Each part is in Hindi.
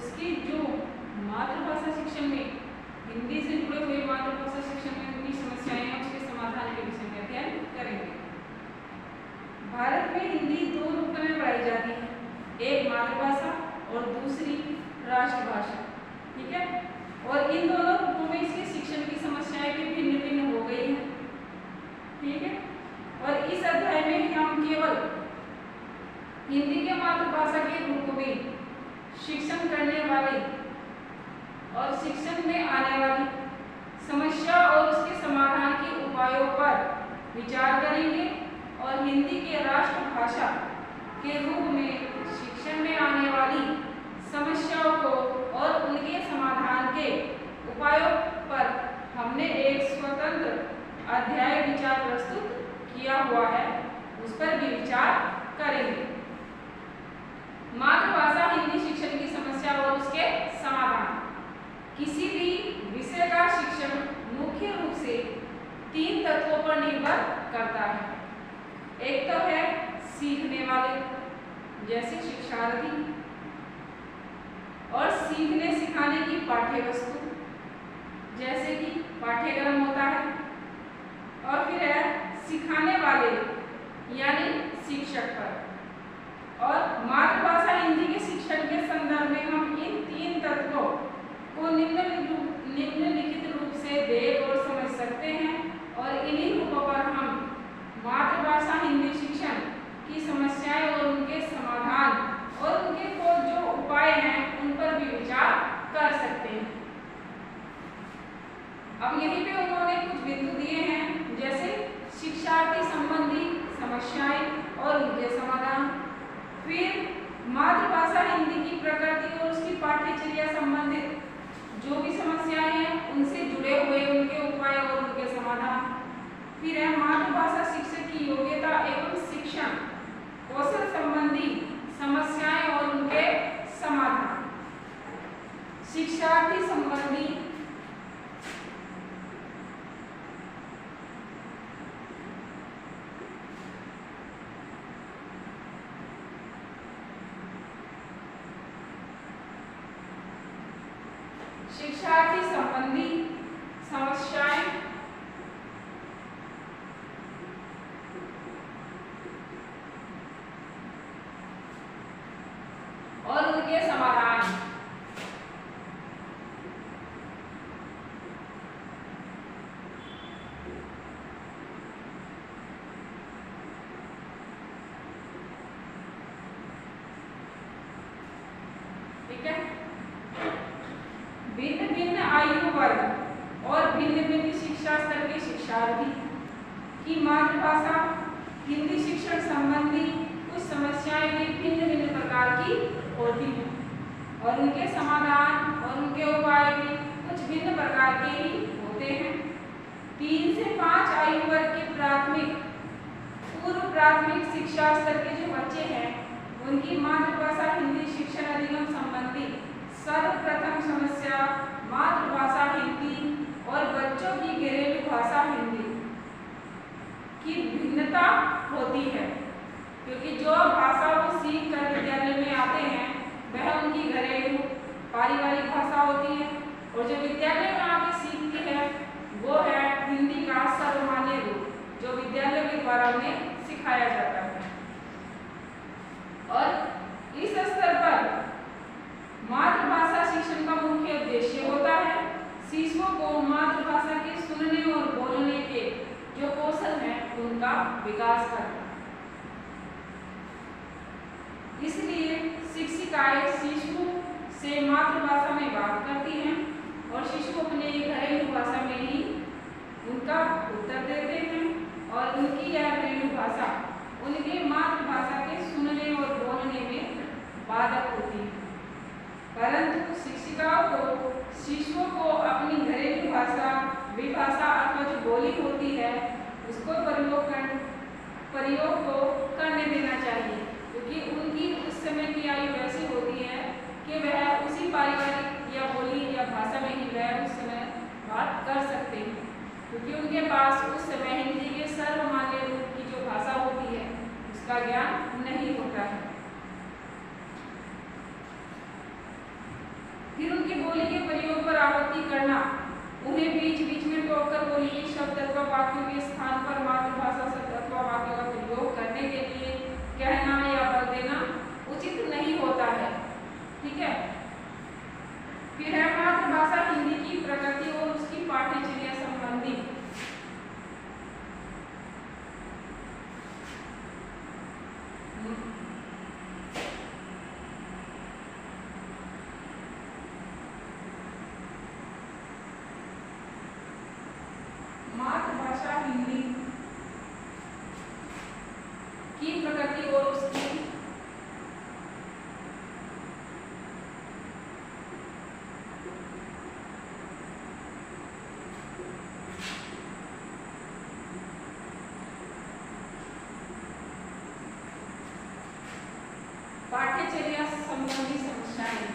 उसकी जो मातृभाषा शिक्षण में हिंदी से जुड़े हुए मातृभाषा शिक्षण में उनकी समस्याएं हैं उसके समाधान के विषय में अध्ययन करेंगे। भारत में हिंदी दो रूपों में पढ़ाई जाती है, एक मातृभाषा और दूसरी राष्ट्रभाषा। ठीक है, और इन दोनों रूपों में इसके शिक्षण की समस्याएं भी भिन्न भिन्न हो गई हैं। ठीक है, और इस अध्याय में हम केवल हिंदी के मातृभाषा के रूप में शिक्षण करने वाले और शिक्षण में आने वाली समस्या और उसके समाधान के उपायों पर विचार करेंगे और हिंदी के राष्ट्रभाषा के रूप में शिक्षण में आने वाली समस्याओं को और उनके समाधान के उपायों पर हमने एक स्वतंत्र अध्याय विचार प्रस्तुत किया हुआ है, उस पर भी विचार करेंगे। मातृभाषा हिंदी शिक्षण की समस्या और उसके समाधान। किसी भी विषय का शिक्षण मुख्य रूप से 3 तत्वों पर निर्भर करता है। एक तो है सीखने वाले, जैसे शिक्षार्थी, और सीखने सिखाने की पाठ्य वस्तु, जैसे कि पाठ्यक्रम होता है, और फिर है सिखाने वाले यानी शिक्षक पर। और मातृभाषा हिंदी के शिक्षण के संदर्भ में हम इन 3 तत्वों को निम्नलिखित रूप से देख और समझ सकते हैं और इन्हीं रूपों पर हम मातृभाषा हिंदी शिक्षण की समस्याएं और उनके समाधान और उनके जो उपाय हैं उन पर भी विचार कर सकते हैं। अब यहीं पे उन्होंने कुछ बिंदु दिए हैं, जैसे शिक्षार्थी संबंधी समस्याएं और उनके समाधान, फिर मातृभाषा हिंदी की प्रकृति और उसकी पाठ्यचर्या संबंधित जो भी समस्याएं हैं उनसे जुड़े हुए उनके उपाय और उनके समाधान, फिर है मातृभाषा शिक्षक की योग्यता एवं शिक्षण कौशल संबंधी समस्याएं और उनके समाधान, शिक्षार्थी संबंधी समस्याएं और उनके समाधान। ठीक है, भिन्न भिन्न आयु वर्ग और भिन्न भिन्न शिक्षा स्तर के शिक्षार्थी की मातृभाषा हिंदी शिक्षण संबंधी कुछ समस्याएं भी भिन्न भिन्न प्रकार की होती हैं और उनके समाधान और उनके उपाय भी कुछ भिन्न प्रकार के ही होते हैं। 3 से 5 आयु वर्ग के प्राथमिक पूर्व प्राथमिक शिक्षा स्तर के जो बच्चे हैं उनकी मातृभाषा हिंदी शिक्षण अधिगम संबंधी सर्वप्रथम समस्या मातृभाषा हिंदी और बच्चों की घरेलू भाषा हिंदी की भिन्नता होती है, क्योंकि जो भाषा वो सीख कर विद्यालय में आते हैं वह उनकी घरेलू पारिवारिक भाषा होती है और जो विद्यालय में आके सीखती है वो है हिंदी का सर्वमान्य रूप जो विद्यालय के द्वारा उन्हें सिखाया जाता है। और इस स्तर पर मातृभाषा शिक्षण का मुख्य उद्देश्य होता है शिशुओं को मातृभाषा के सुनने और बोलने के जो कौशल हैं उनका विकास करना। इसलिए शिक्षिकाएं शिशु से मातृभाषा में बात करती हैं और शिशु अपने घरेलू भाषा में ही उनका उत्तर देते हैं और उनकी यह घरेलू भाषा उनके मातृभाषा के सुनने और बोलने में बाधक होती है। परंतु शिक्षिकाओं को शिशुओं को अपनी घरेलू भाषा विभाषा अथवा जो बोली होती है उसको प्रयोग को करने देना चाहिए, क्योंकि उनकी उस समय की आयु वैसी होती है कि वह उसी पारिवारिक या बोली या भाषा में ही वह उस समय बात कर सकते हैं, क्योंकि उनके पास उस समय हिंदी के सर्वमान्य रूप की जो भाषा होती है उसका ज्ञान नहीं होता है। बोली के प्रयोग पर आपत्ति करना, उन्हें बीच बीच में टोककर बोली के शब्द अथवा वाक्यों के स्थान पर मातृभाषा शब्द अथवा वाक्यों का प्रयोग करने के लिए कहना या बल देना उचित नहीं होता है। ठीक है। फिर है मातृभाषा हिंदी की प्रकृति और उसकी पाठ्यचर्या संबंधी। मातृभाषा हिंदी की प्रकृति और उसकी पाठ्यचर्या संबंधी समस्याएं।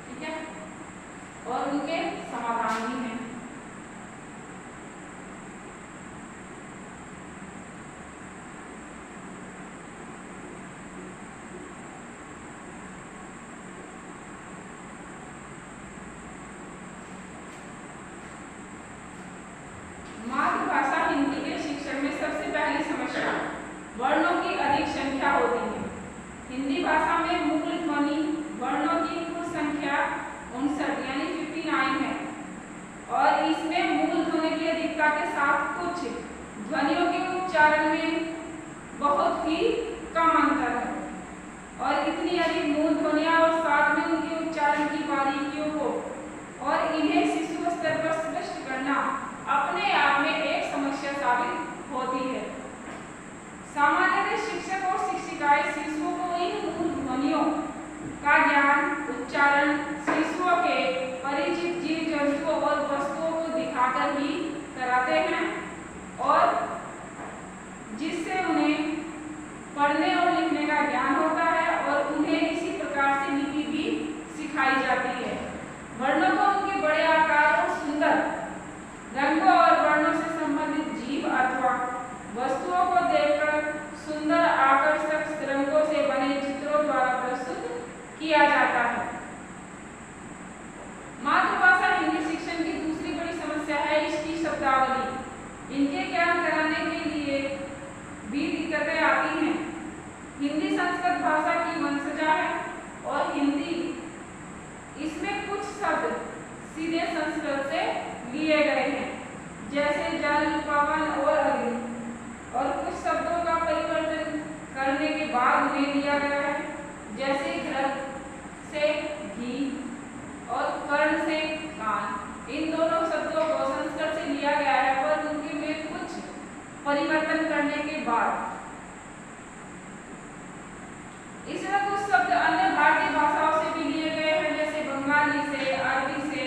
ठीक है, और उनके समाधान भी हैं। मातृभाषा हिंदी के शिक्षण में सबसे पहली समस्या वर्णों की अधिक संख्या होती है। हिंदी भाषा में मूल ध्वनि वर्णों की कुल संख्या 59 यानी 59 है और इसमें मूल ध्वनि की अधिकता के साथ कुछ ध्वनियों के उच्चारण में बहुत ही कम अंतर है और इतनी अधिक मूल ध्वनियां और साथ में उनके उच्चारण की बारीकियों को और इन्हें शिशु स्तर पर स्पष्ट करना अपने आप में एक समस्या साबित होती है। सामान्यतः शिक्षक और शिक्षिकाएं शिशुओं को इन मूल ध्वनियों का ज्ञान उच्चारण शिशुओं के परिचित जीव जंतुओं और वस्तुओं को दिखाकर ही कराते हैं और जिससे उन्हें पढ़ने और लिखने का ज्ञान होता है और उन्हें इसी प्रकार से लिपि भी सिखाई जाती है। वर्णों को उनके बड़े आकार और सुंदर रंगों और वर्णों से संबंधित जीव अथवा वस्तुओं को देखकर सुंदर आकर्षक रंगों से बने चित्रों द्वारा प्रस्तुत किया जाता है। मातृभाषा हिंदी शिक्षण की दूसरी बड़ी समस्या है इसकी शब्दावली। इनके ज्ञान कराने के लिए भी दिक्कतें आती हैं। हिंदी संस्कृत भाषा की वंशजा है और हिंदी इसमें कुछ शब्द सीधे संस्कृत से लिए गए हैं जैसे जल पवन और अग्नि और कुछ शब्दों का परिवर्तन करने के बाद उन्हें लिया गया है जैसे घृत से घी और कर्ण से कान। इन दोनों शब्दों को संस्कृत से लिया गया है पर उनके में कुछ परिवर्तन करने के बाद इसमें कुछ शब्द अन्य भारतीय भाषाओं से भी लिए गए हैं जैसे बंगाली से अरबी से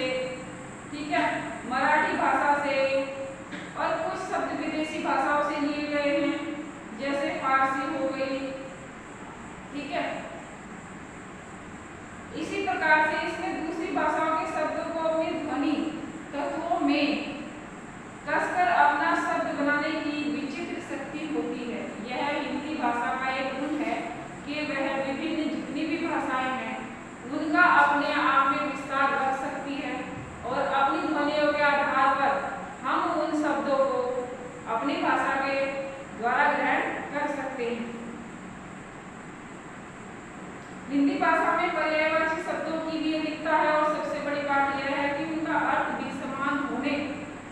ठीक है मराठी भाषा से और कुछ शब्द विदेशी भाषाओं से लिए गए हैं जैसे फारसी हो गई। ठीक है इसी प्रकार से इसमें दूसरी भाषाओं के शब्दों को अपनी ध्वनि तत्वों में कसकर अपना शब्द बनाने की विचित्र शक्ति होती है। यह हिंदी भाषा का एक गुण है कि वह विभिन्न जितनी भी भाषाएं हैं उनका अपने आप में विस्तार रख सकती है और अपनी ध्वनियों के आधार पर हम उन शब्दों को अपनी भाषा के द्वारा ग्रहण कर सकते हैं। हिंदी भाषा में पर्यायवाची शब्दों की भी अधिकता है और सबसे बड़ी बात यह है कि उनका अर्थ भी समान होने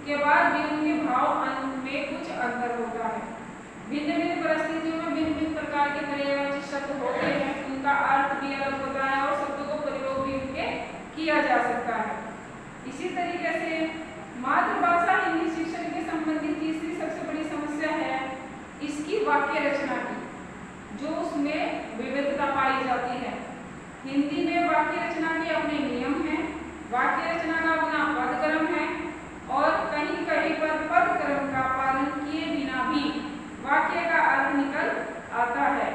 के बाद भी उनके भाव में कुछ अंतर होता है। भिन्न भिन्न परिस्थितियों में भिन्न भिन्न प्रकार के पर्यायवाची शब्द होते हैं उनका अर्थ भी अलग होता है और शब्दों को प्रयोग भी उनके किया जा सकता है। इसी तरीके से मातृभाषा हिंदी शिक्षण के संबंधित तीसरी सबसे बड़ी समस्या है इसकी वाक्य रचना की जो उसमें विविधता पाई जाती है। हिंदी में वाक्य रचना के अपने नियम हैं, वाक्य रचना का अपना पदक्रम है और कहीं कहीं पर पदक्रम का पालन किए बिना भी वाक्य का अर्थ निकल आता है।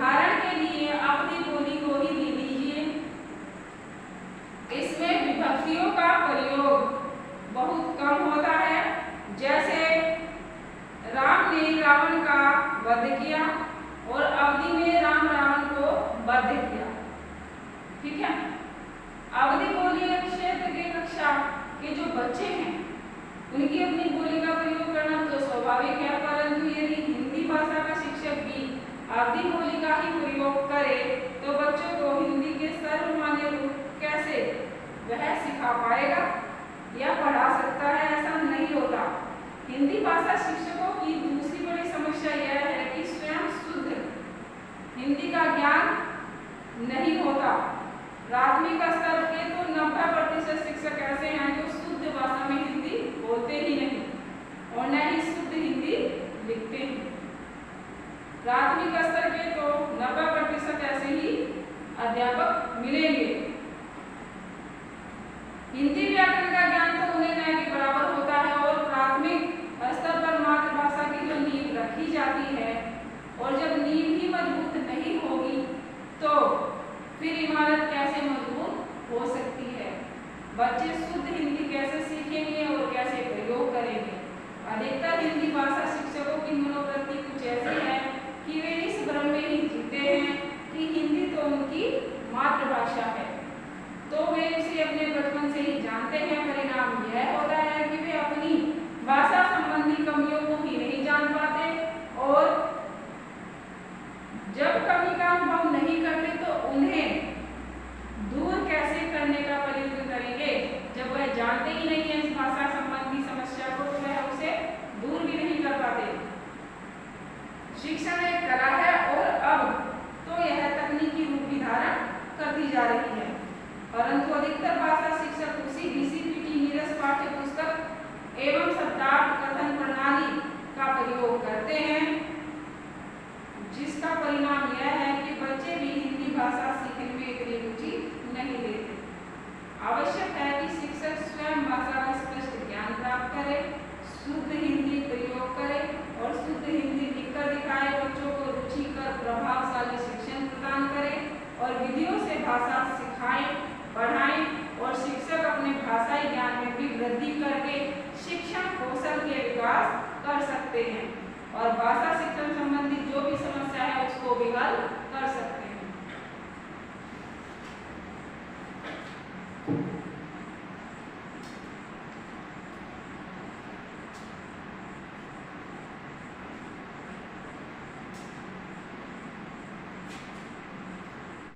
उदाहरण के लिए अवधि बोली को ही ले लीजिए। इसमें विभक्तियों का प्रयोग बहुत कम होता है। जैसे राम ने रावण का वध किया और अवधि में राम रावण को वध किया। ठीक है। अवधि बोली क्षेत्र के कक्षा के जो बच्चे हैं उनकी अपनी बोली का प्रयोग करना तो स्वाभाविक है, परंतु यदि हिंदी भाषा का शिक्षक भी अवधि बोली का ही प्रयोग करे तो बच्चों को हिंदी के सर्वमान्य रूप कैसे वह सिखा पाएगा या पढ़ा सकता है? ऐसा नहीं होता। हिंदी भाषा शिक्षकों की दूसरी बड़ी समस्या यह है कि स्वयं शुद्ध हिंदी का ज्ञान नहीं होता। प्राथमिक स्तर के तो 90% शिक्षक ऐसे हैं जो शुद्ध भाषा में हिंदी बोलते ही नहीं और न ही शुद्ध हिंदी लिखते हैं। प्राथमिक स्तर के तो 90% ऐसे ही अध्यापक मिलेंगे। हिंदी व्याकरण का ज्ञान तो उन्हें न के बराबर होता है और प्राथमिक स्तर पर मातृभाषा की जो नींव रखी जाती है और जब नींव ही मजबूत नहीं होगी तो फिर इमारत कैसे मजबूत हो सकती है? बच्चे शुद्ध हिंदी कैसे सीखेंगे और कैसे प्रयोग करेंगे? अधिकतर हिंदी भाषा शिक्षकों की मनोवृत्ति कुछ ऐसी है कि वे इस भ्रम में ही जीते हैं कि हिंदी तो उनकी मातृभाषा है, तो वे इसे अपने बचपन से ही जानते हैं। परिणाम यह होता है कि वे अपनी भाषा संबंधी कमियों को ही नहीं जान पाते और जब कमी का अनुभव नहीं करते तो उन्हें दूर कैसे करने का प्रयत्न करेंगे? जब वह जानते ही नहीं है इस भाषा संबंधी समस्या को तो वह उसे दूर भी नहीं कर पाते। शिक्षण एक कला है और अब तो यह तकनीकी रूप भी धारण करती जा रही है, परंतु अधिकतर भाषा शिक्षक उसी डीसीपीटी नीरस पाठ्य पुस्तक एवं शब्दार्थ कथन प्रणाली का प्रयोग करते हैं, जिसका परिणाम यह है कि बच्चे भी हिंदी भाषा सीखने में इतनी रुचि नहीं लेते। आवश्यक है कि शिक्षक स्वयं भाषा का स्पष्ट ज्ञान प्राप्त करे, शुद्ध हिंदी प्रयोग करे और शुद्ध हिंदी लिखकर दिखाए, बच्चों को रुचिकर प्रभावशाली शिक्षण प्रदान करे और विधियों से भाषा सिखाए पढ़ाएं और शिक्षक अपने भाषाई ज्ञान में भी वृद्धि करके शिक्षण कौशल के विकास कर सकते हैं और भाषा शिक्षण संबंधी जो भी समस्या है उसको भी हल कर सकते हैं।